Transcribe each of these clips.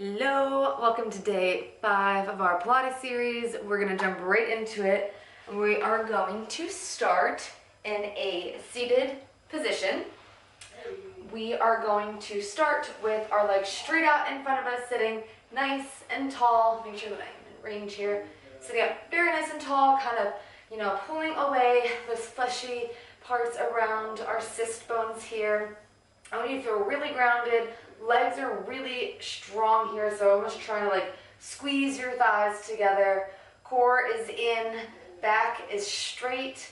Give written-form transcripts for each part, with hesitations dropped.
Hello, welcome to day 5 of our Pilates series. We're going to jump right into it. We are going to start in a seated position. We are going to start with our legs straight out in front of us, sitting nice and tall. Make sure that I'm in range here. Sitting up very nice and tall, kind of, pulling away those fleshy parts around our cyst bones here. I want you to feel really grounded. Legs are really strong here, so I'm just trying to squeeze your thighs together. Core is in, back is straight,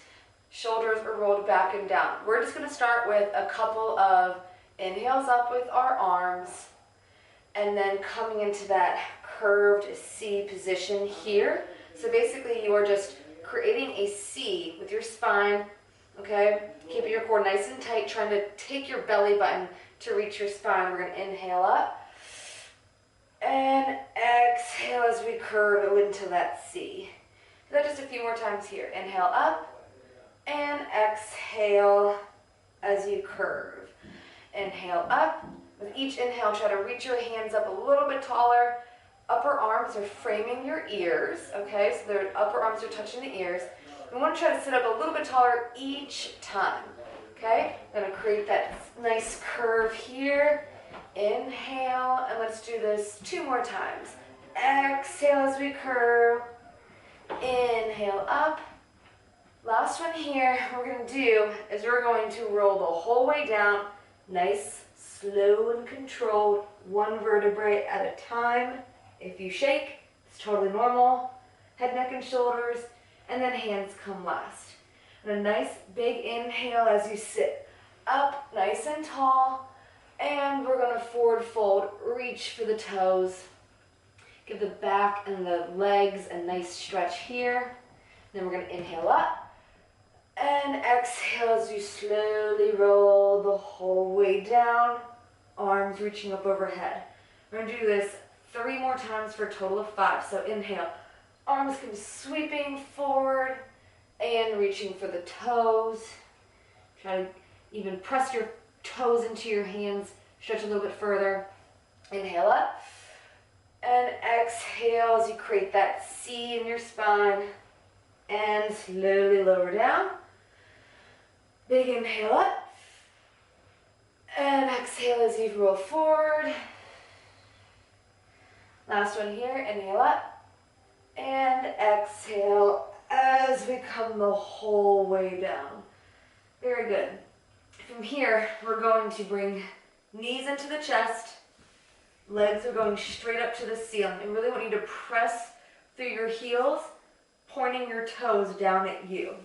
shoulders are rolled back and down. We're just gonna start with a couple of inhales up with our arms, and then coming into that curved C position here. So basically you are just creating a C with your spine, okay? Keeping your core nice and tight, trying to take your belly button to reach your spine. We're going to inhale up and exhale as we curve into that C. Do that just a few more times here. Inhale up and exhale as you curve. Inhale up. With each inhale, try to reach your hands up a little bit taller. Upper arms are framing your ears, okay? So the upper arms are touching the ears. We want to try to sit up a little bit taller each time. Okay, I'm going to create that nice curve here. Inhale, and let's do this 2 more times. Exhale as we curve. Inhale up. Last one here, what we're going to do is we're going to roll the whole way down. Nice, slow and controlled, 1 vertebrae at a time. If you shake, it's totally normal. Head, neck, and shoulders, and then hands come last. And a nice big inhale as you sit up nice and tall, and we're going to forward fold, reach for the toes, give the back and the legs a nice stretch here. Then we're going to inhale up and exhale as you slowly roll the whole way down, arms reaching up overhead. We're going to do this 3 more times for a total of 5. So inhale, arms come sweeping forward and reaching for the toes. Try to even press your toes into your hands, stretch a little bit further. Inhale up and exhale as you create that C in your spine, and slowly lower down. Big inhale up and exhale as you roll forward. Last one here, inhale up and exhale as we come the whole way down. Very good. From here, we're going to bring knees into the chest. Legs are going straight up to the ceiling. I really want you to press through your heels, pointing your toes down at you.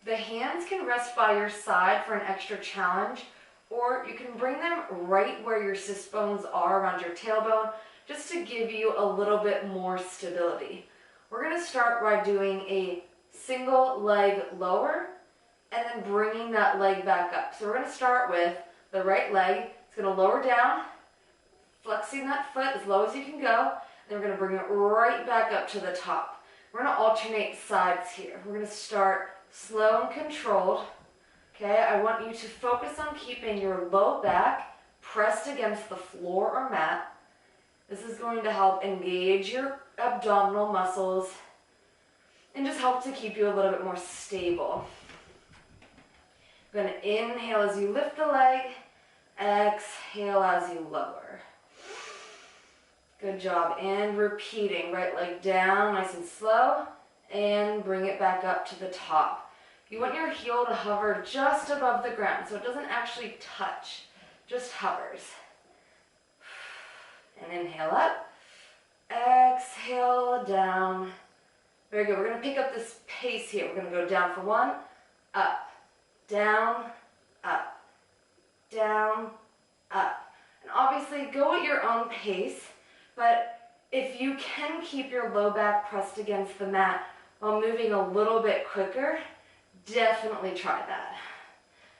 The hands can rest by your side for an extra challenge, or you can bring them right where your cyst bones are around your tailbone, just to give you a little bit more stability. We're going to start by doing a single leg lower and then bringing that leg back up. So we're going to start with the right leg. It's going to lower down, flexing that foot as low as you can go. Then we're going to bring it right back up to the top. We're going to alternate sides here. We're going to start slow and controlled. Okay, I want you to focus on keeping your low back pressed against the floor or mat. This is going to help engage your abdominal muscles and just help to keep you a little bit more stable. You're going to inhale as you lift the leg, exhale as you lower. Good job. And repeating, right leg down, nice and slow, and bring it back up to the top. You want your heel to hover just above the ground, so it doesn't actually touch, just hovers. And inhale up, exhale down. Very good. We're going to pick up this pace here. We're going to go down for 1, up, down, up, down, up. And obviously go at your own pace, but if you can keep your low back pressed against the mat while moving a little bit quicker, definitely try that.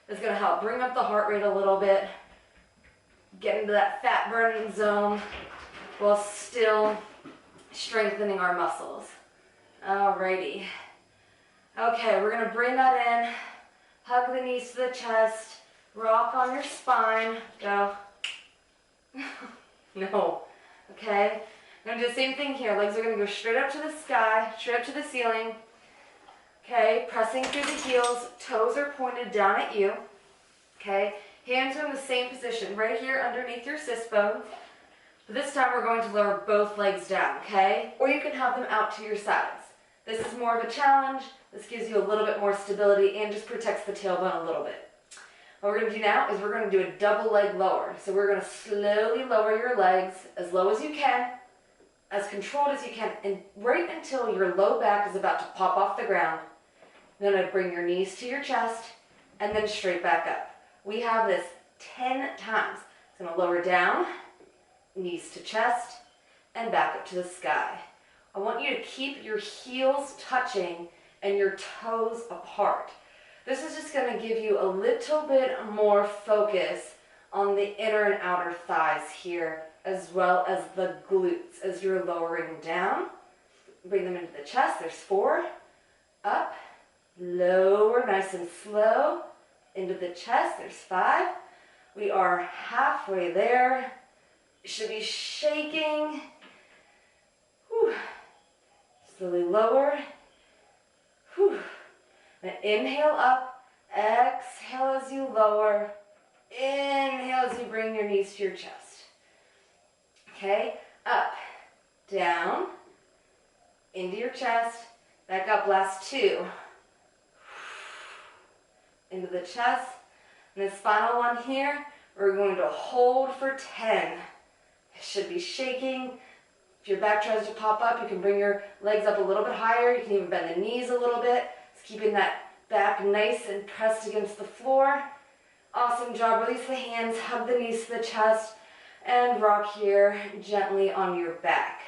It's going to help bring up the heart rate a little bit, get into that fat burning zone while still strengthening our muscles. Alrighty. Okay, we're going to bring that in, hug the knees to the chest, rock on your spine, go. No, okay? I'm gonna do the same thing here. Legs are gonna go straight up to the sky, straight up to the ceiling, okay? Pressing through the heels, toes are pointed down at you, okay? Hands are in the same position, right here underneath your sit bones. But this time we're going to lower both legs down, okay? Or you can have them out to your sides. This is more of a challenge. This gives you a little bit more stability and just protects the tailbone a little bit. What we're going to do now is we're going to do a double leg lower. So we're going to slowly lower your legs as low as you can, as controlled as you can, and right until your low back is about to pop off the ground. Then I bring your knees to your chest and then straight back up. We have this 10 times. It's going to lower down, knees to chest, and back up to the sky. I want you to keep your heels touching and your toes apart. This is just going to give you a little bit more focus on the inner and outer thighs here, as well as the glutes as you're lowering down. Bring them into the chest. There's 4. Up, lower, nice and slow. Into the chest. There's 5. We are halfway there. Should be shaking. Whew. Slowly lower. Whew. Now inhale up, exhale as you lower, inhale as you bring your knees to your chest. Okay, up, down, into your chest, back up, last 2. Into the chest, and this final one here, we're going to hold for 10. It should be shaking. If your back tries to pop up, you can bring your legs up a little bit higher. You can even bend the knees a little bit. It's keeping that back nice and pressed against the floor. Awesome job. Release the hands, hug the knees to the chest, and rock here gently on your back.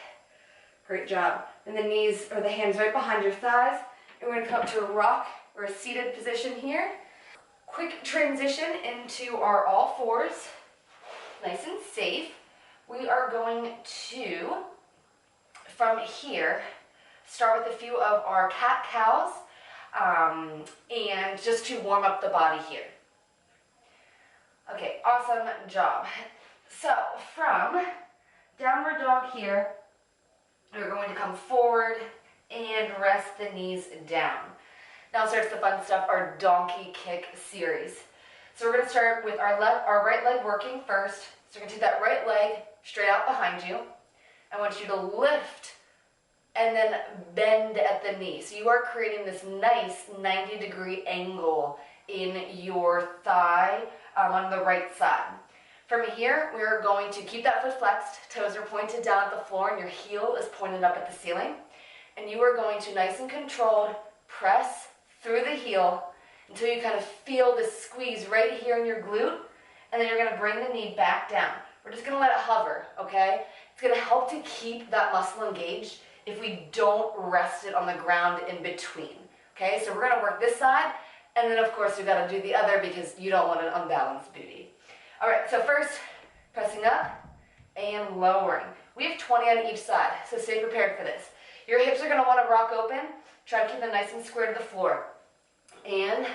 Great job. And the knees or the hands right behind your thighs. And we're going to come up to a rock or a seated position here. Quick transition into our all fours. Nice and safe. We are going to, from here, start with a few of our cat-cows, and just to warm up the body here. Okay, awesome job. So from downward dog here, we're going to come forward and rest the knees down. Now starts the fun stuff, our donkey kick series. So we're going to start with our right leg working first. So we're going to take that right leg straight out behind you. I want you to lift and then bend at the knee. So you are creating this nice 90-degree angle in your thigh on the right side. From here, we're going to keep that foot flexed. Toes are pointed down at the floor and your heel is pointed up at the ceiling. And you are going to, nice and controlled, press through the heel until you kind of feel the squeeze right here in your glute. And then you're going to bring the knee back down. We're just going to let it hover, okay? It's going to help to keep that muscle engaged if we don't rest it on the ground in between, okay? So we're going to work this side, and then, of course, we've got to do the other because you don't want an unbalanced booty. All right, so first, pressing up and lowering. We have 20 on each side, so stay prepared for this. Your hips are going to want to rock open. Try to keep them nice and square to the floor. And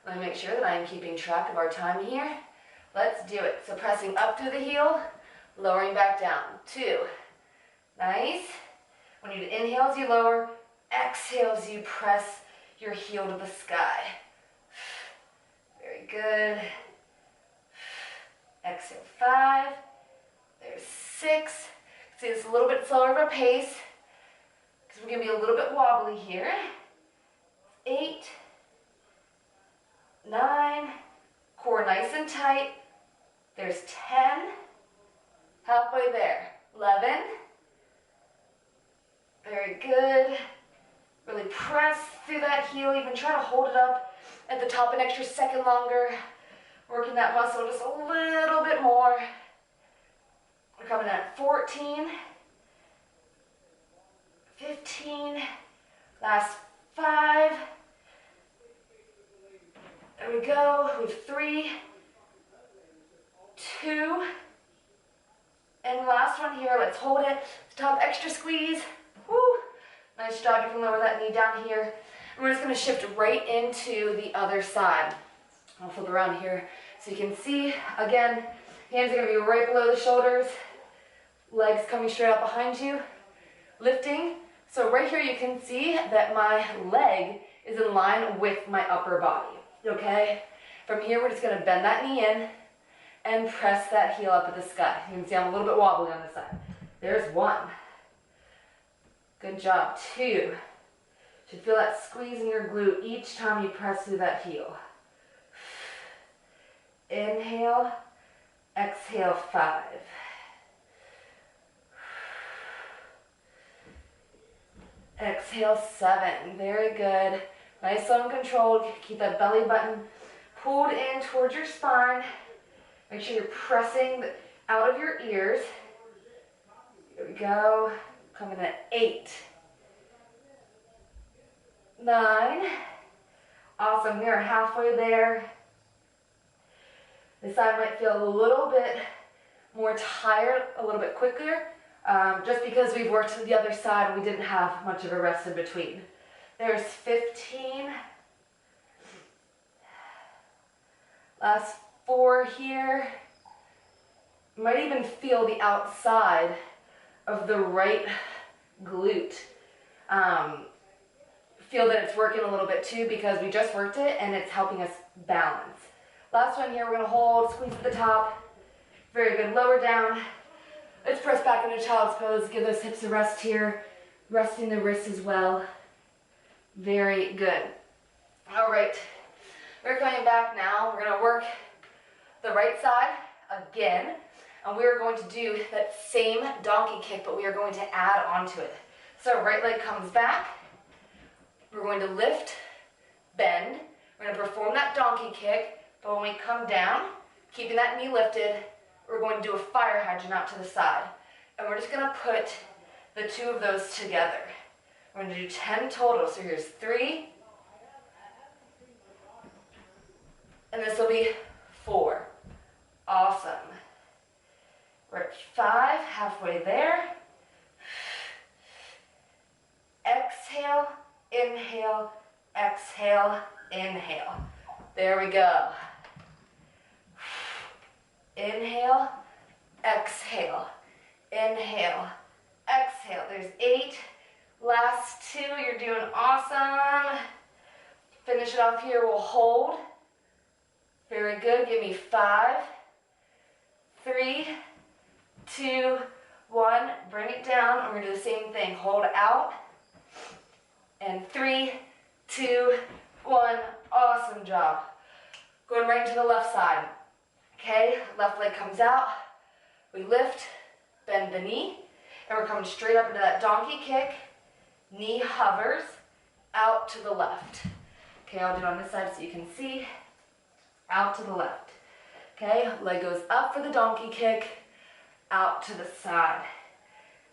let me make sure that I am keeping track of our time here. Let's do it. So pressing up through the heel, lowering back down. 2. Nice. When you inhale as you lower, exhale as you press your heel to the sky. Very good. Exhale, 5. There's 6. See, it's a little bit slower of a pace because we're going to be a little bit wobbly here. 8. 9. Core nice and tight. There's 10. Halfway there. 11. Very good. Really press through that heel. Even try to hold it up at the top an extra second longer. Working that muscle just a little bit more. We're coming at 14. 15. Last 5. There we go. We have 3. 2. And last one here. Let's hold it. Top extra squeeze. Woo. Nice job. You can lower that knee down here. And we're just going to shift right into the other side. I'll flip around here so you can see. Again, hands are going to be right below the shoulders. Legs coming straight out behind you, lifting. So right here you can see that my leg is in line with my upper body, okay? From here we're just gonna bend that knee in and press that heel up at the sky. You can see I'm a little bit wobbly on this side. There's one. Good job. Two. Should feel that squeeze in your glute each time you press through that heel. Inhale, exhale, 5. Exhale, 7. Very good. Nice, slow and controlled. Keep that belly button pulled in towards your spine. Make sure you're pressing out of your ears. Here we go. Coming at 8. 9. Awesome. We are halfway there. This side might feel a little bit more tired, a little bit quicker, just because we've worked to the other side and we didn't have much of a rest in between. There's 15. Last 4 here. You might even feel the outside of the right glute. Feel that it's working a little bit too because we just worked it and it's helping us balance. Last one here, we're gonna hold, squeeze at the top. Very good, lower down. Let's press back into child's pose. Give those hips a rest here. Resting the wrists as well. Very good. All right, we're coming back now. We're gonna work the right side again. And we're going to do that same donkey kick, but we are going to add onto it. So right leg comes back. We're going to lift, bend. We're going to perform that donkey kick, but when we come down, keeping that knee lifted, we're going to do a fire hydrant out to the side. And we're just going to put the 2 of those together. We're going to do 10 total. So here's 3. And this will be 4. Awesome. We're at 5, halfway there. Exhale, inhale, exhale, inhale. There we go. Inhale, exhale, inhale, exhale. There's 8. Last 2, you're doing awesome. Finish it off here, we'll hold. Very good, give me 5, 3, 2, 1. Bring it down. We're gonna do the same thing. Hold out. And 3, 2, 1. Awesome job. Going right into the left side. Okay, left leg comes out. We lift, bend the knee, and we're coming straight up into that donkey kick. Knee hovers out to the left. Okay, I'll do it on this side so you can see. Out to the left. Okay, leg goes up for the donkey kick, out to the side.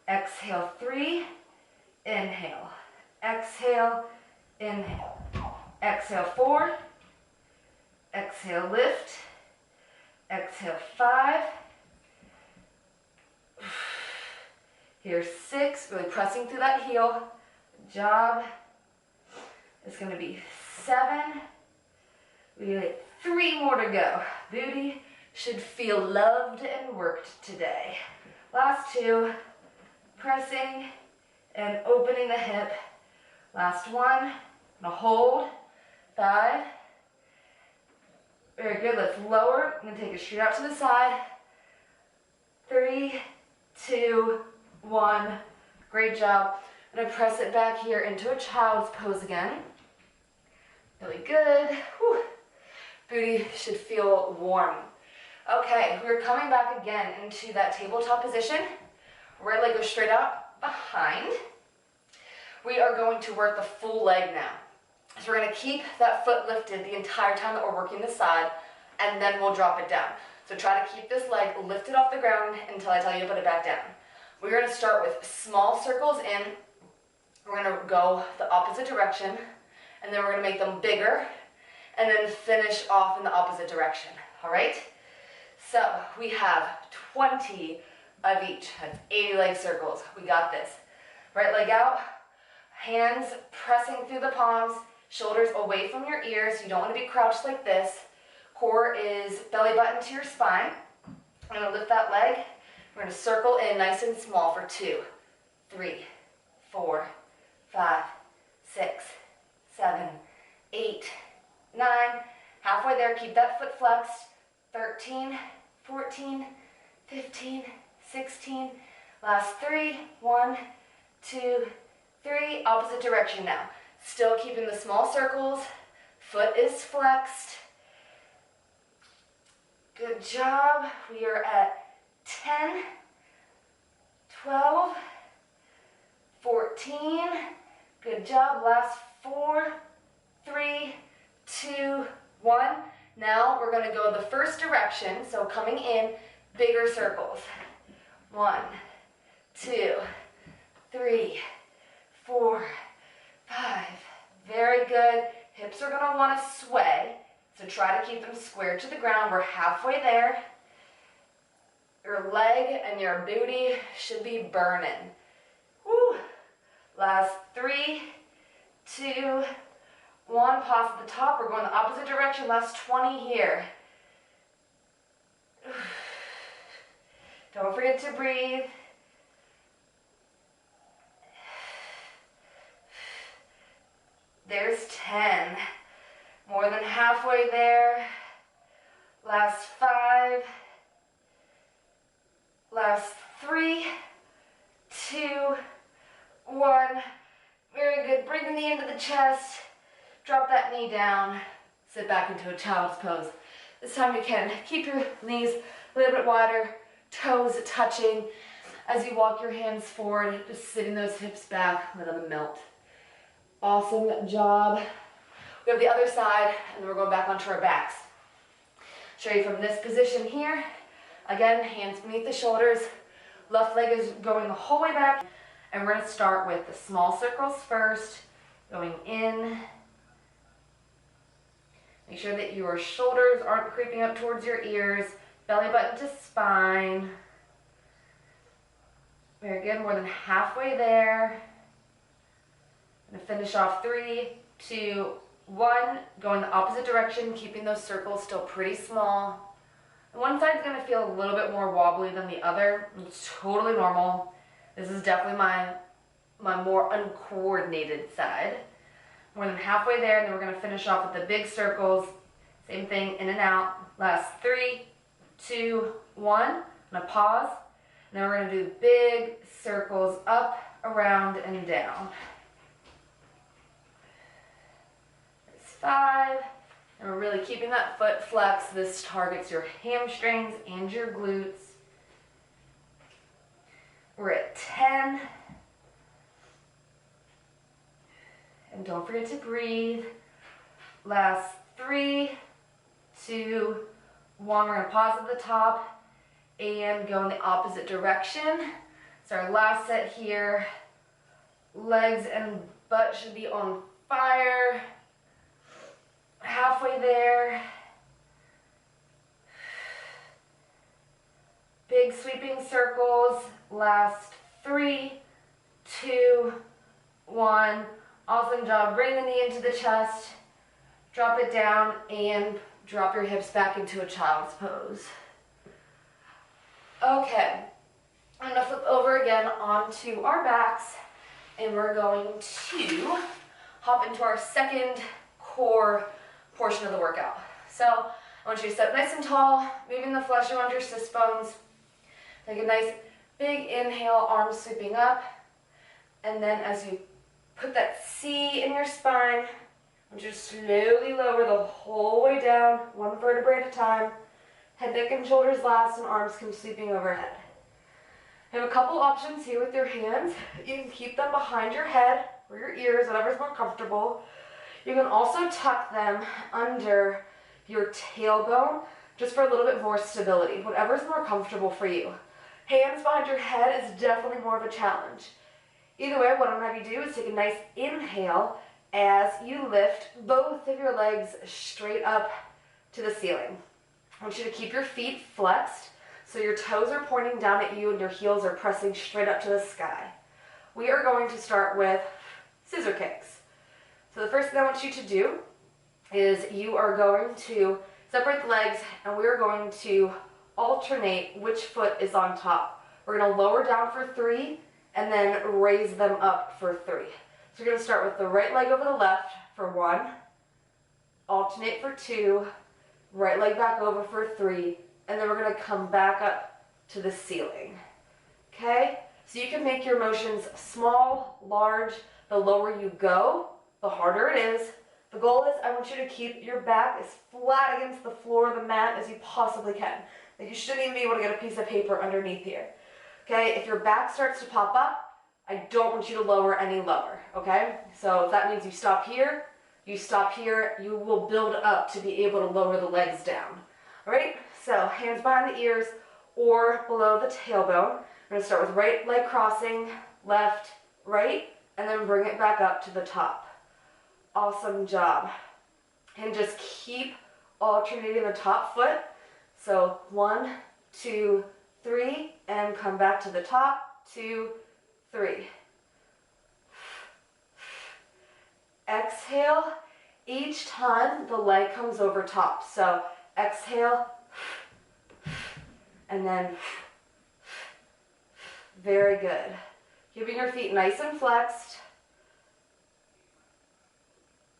Exhale, 3, inhale. Exhale, inhale. Exhale, 4. Exhale, lift. Exhale, 5. Here's 6, really pressing through that heel. Good job. It's going to be 7. We got 3 more to go. Booty should feel loved and worked today. Last 2, pressing and opening the hip. Last 1, gonna hold, 5. Very good, let's lower. I'm gonna take it straight out to the side. 3, 2, 1. Great job. I'm gonna press it back here into a child's pose again. Really good. Whew. Booty should feel warm. Okay, we're coming back again into that tabletop position. Right leg goes straight out behind. We are going to work the full leg now. So we're going to keep that foot lifted the entire time that we're working the side, and then we'll drop it down. So try to keep this leg lifted off the ground until I tell you to put it back down. We're going to start with small circles in. We're going to go the opposite direction, and then we're going to make them bigger, and then finish off in the opposite direction. All right? So we have 20 of each. That's 80 leg circles. We got this. Right leg out, hands pressing through the palms, shoulders away from your ears. You don't want to be crouched like this. Core is belly button to your spine. I'm going to lift that leg. We're going to circle in nice and small for 2, 3, 4, 5, 6, 7, 8, 9. Halfway there, keep that foot flexed. 13, 14, 15, 16. Last 3, 1, 2, 3. Opposite direction now. Still keeping the small circles. Foot is flexed. Good job. We are at 10, 12, 14. Good job. Last 4, 3, 2, 1. Now we're going to go the first direction. So coming in, bigger circles. 1, 2, 3, 4, 5. Very good. Hips are going to want to sway. So try to keep them square to the ground. We're halfway there. Your leg and your booty should be burning. Woo. Last 3, 2, 1. Pause at the top. We're going the opposite direction. Last 20 here. Don't forget to breathe. There's 10. More than halfway there. Last 5. Last 3, 2, 1. Very good. Bring the knee into the chest. Drop that knee down. Sit back into a child's pose. This time you can keep your knees a little bit wider, toes touching. As you walk your hands forward, just sitting those hips back, let them melt. Awesome job. We have the other side, and then we're going back onto our backs. Show you from this position here. Again, hands beneath the shoulders. Left leg is going the whole way back. And we're going to start with the small circles first, going in. Make sure that your shoulders aren't creeping up towards your ears. Belly button to spine. Very good. More than halfway there. I'm going to finish off 3, 2, 1. Going the opposite direction, keeping those circles still pretty small. And one side's going to feel a little bit more wobbly than the other. It's totally normal. This is definitely my more uncoordinated side. More than halfway there, and then we're going to finish off with the big circles. Same thing, in and out. Last 3, 2, 1. I'm going to pause. And then we're going to do big circles up, around, and down. There's 5. And we're really keeping that foot flexed. This targets your hamstrings and your glutes. We're at 10. And don't forget to breathe. Last 3, 2, 1. We're going to pause at the top and go in the opposite direction. So our last set here. Legs and butt should be on fire. Halfway there. Big sweeping circles. Last 3, 2, 1. Awesome job. Bring the knee into the chest. Drop it down and drop your hips back into a child's pose. Okay. I'm going to flip over again onto our backs, and we're going to hop into our second core portion of the workout. So I want you to sit nice and tall, moving the flesh around your sit bones. Take a nice big inhale, arms sweeping up. And then as you put that C in your spine, I want you to slowly lower the whole way down, one vertebrae at a time. Head, neck, and shoulders last, and arms come sweeping overhead. You have a couple options here with your hands. You can keep them behind your head or your ears, whatever's more comfortable. You can also tuck them under your tailbone just for a little bit more stability, whatever's more comfortable for you. Hands behind your head is definitely more of a challenge. Either way, what I'm going to have you do is take a nice inhale as you lift both of your legs straight up to the ceiling. I want you to keep your feet flexed so your toes are pointing down at you and your heels are pressing straight up to the sky. We are going to start with scissor kicks. So the first thing I want you to do is you are going to separate the legs, and we are going to alternate which foot is on top. We're gonna lower down for 3 and then raise them up for 3. So we're gonna start with the right leg over the left for 1, alternate for 2, right leg back over for 3, and then we're gonna come back up to the ceiling. Okay? So you can make your motions small, large. The lower you go, the harder it is. The goal is I want you to keep your back as flat against the floor of the mat as you possibly can. Like you shouldn't even be able to get a piece of paper underneath here. Okay? If your back starts to pop up, I don't want you to lower any lower. Okay? So if that means you stop here, you will build up to be able to lower the legs down. All right? So hands behind the ears or below the tailbone. We're going to start with right leg crossing, left, right, and then bring it back up to the top. Awesome job. And just keep alternating the top foot. So 1, 2, 3, and come back to the top, 2, 3. Exhale each time the leg comes over top. So exhale, and then very good. Keeping your feet nice and flexed.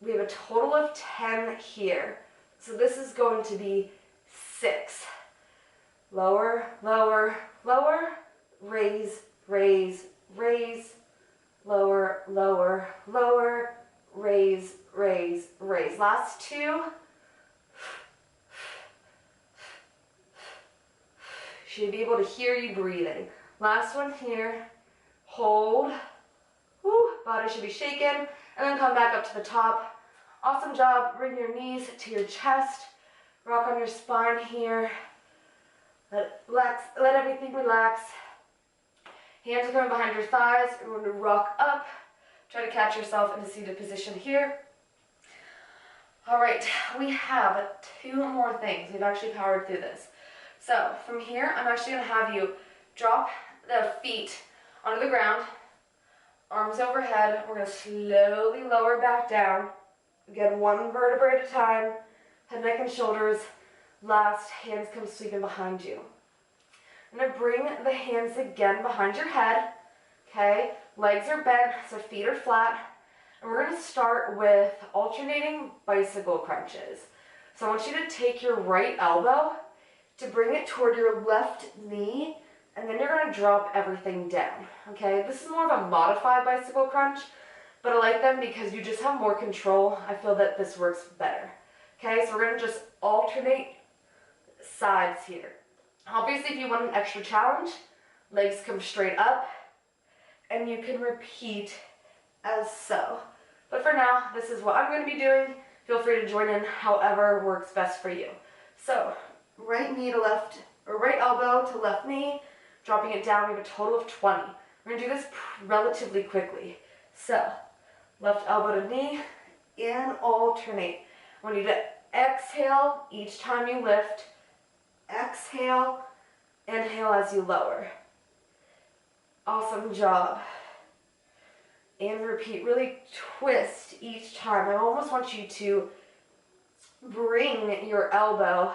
We have a total of 10 here. So this is going to be 6. Lower, lower, lower, raise, raise, raise, lower, lower, lower, raise, raise, raise. Last 2. Should be able to hear you breathing. Last one here. Hold. Woo, body should be shaken. And then come back up to the top. Awesome job. Bring your knees to your chest. Rock on your spine here. Let everything relax. Hands are coming behind your thighs. You're going to rock up. Try to catch yourself in a seated position here. All right, we have 2 more things. We've actually powered through this. So from here, I'm actually going to have you drop the feet onto the ground, arms overhead. We're going to slowly lower back down. Again, 1 vertebra at a time. Head, neck, and shoulders. Last, hands come sweeping behind you. I'm going to bring the hands again behind your head. Okay, legs are bent, so feet are flat. And we're going to start with alternating bicycle crunches. So I want you to take your right elbow to bring it toward your left knee, and then you're going to drop everything down. Okay, this is more of a modified bicycle crunch, but I like them because you just have more control. I feel that this works better. Okay, so we're going to just alternate sides here. Obviously, if you want an extra challenge, legs come straight up, and you can repeat as so. But for now, this is what I'm going to be doing. Feel free to join in however works best for you. So, right knee to left, or right elbow to left knee, dropping it down. We have a total of 20. We're going to do this relatively quickly. So, left elbow to knee, and alternate. I want you to exhale each time you lift. Exhale, inhale as you lower. Awesome job. And repeat, really twist each time. I almost want you to bring your elbow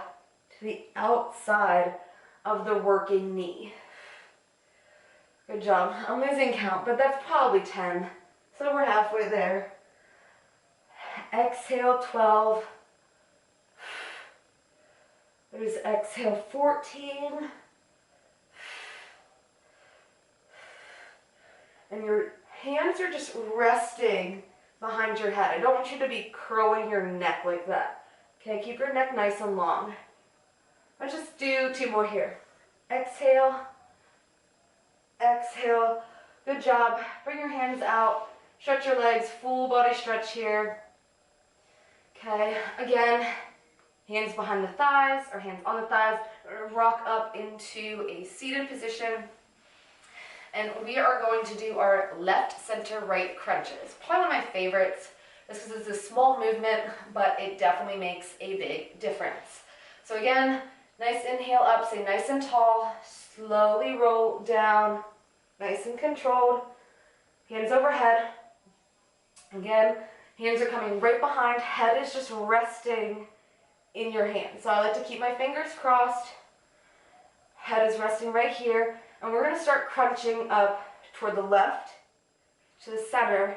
to the outside of the working knee. Good job. I'm losing count, but that's probably 10. So we're halfway there. Exhale, 12. There's exhale, 14. And your hands are just resting behind your head. I don't want you to be curling your neck like that. Okay, keep your neck nice and long. Let's just do 2 more here. Exhale, exhale. Good job. Bring your hands out. Stretch your legs, full body stretch here. Okay, again, hands behind the thighs, or hands on the thighs. We're going to rock up into a seated position. And we are going to do our left, center, right crunches. Probably one of my favorites, just because it's a small movement, but it definitely makes a big difference. So again, nice inhale up, stay nice and tall, slowly roll down, nice and controlled. Hands overhead. Again, hands are coming right behind, head is just resting in your hands. So I like to keep my fingers crossed. Head is resting right here. And we're gonna start crunching up toward the left, to the center,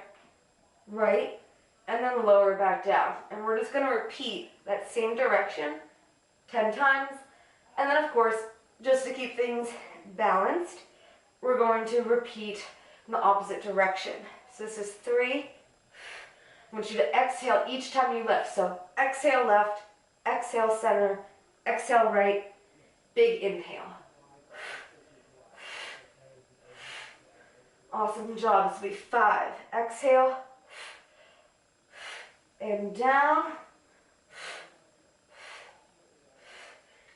right, and then lower back down. And we're just gonna repeat that same direction 10 times. And then of course, just to keep things balanced, we're going to repeat in the opposite direction. So this is 3. I want you to exhale each time you lift. So exhale left, exhale center, exhale right, big inhale. Awesome job. This will be 5. Exhale and down.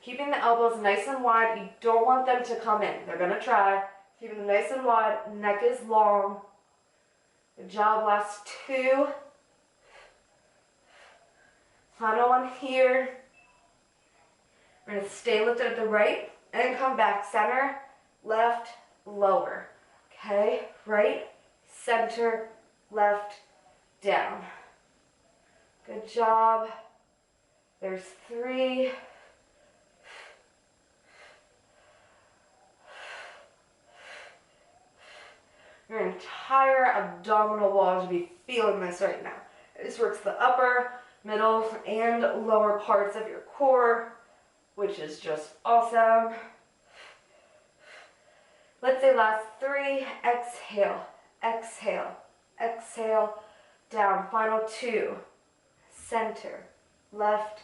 Keeping the elbows nice and wide. You don't want them to come in. They're going to try. Keeping them nice and wide. Neck is long. Good job. Last 2. Final one here. We're going to stay lifted at the right and come back. Center, left, lower. Okay, right, center, left, down. Good job. There's 3. Your entire abdominal wall should be feeling this right now. This works the upper, middle, and lower parts of your core, which is just awesome. Let's say last 3, exhale, exhale, exhale, down. Final 2, center, left,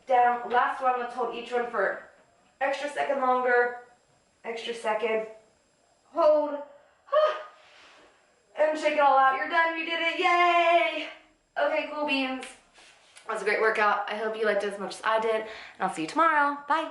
down. Last one, let's hold each one for extra second longer, extra second. Hold, and shake it all out. You're done, you did it, yay! Okay, cool beans. That was a great workout. I hope you liked it as much as I did, and I'll see you tomorrow. Bye.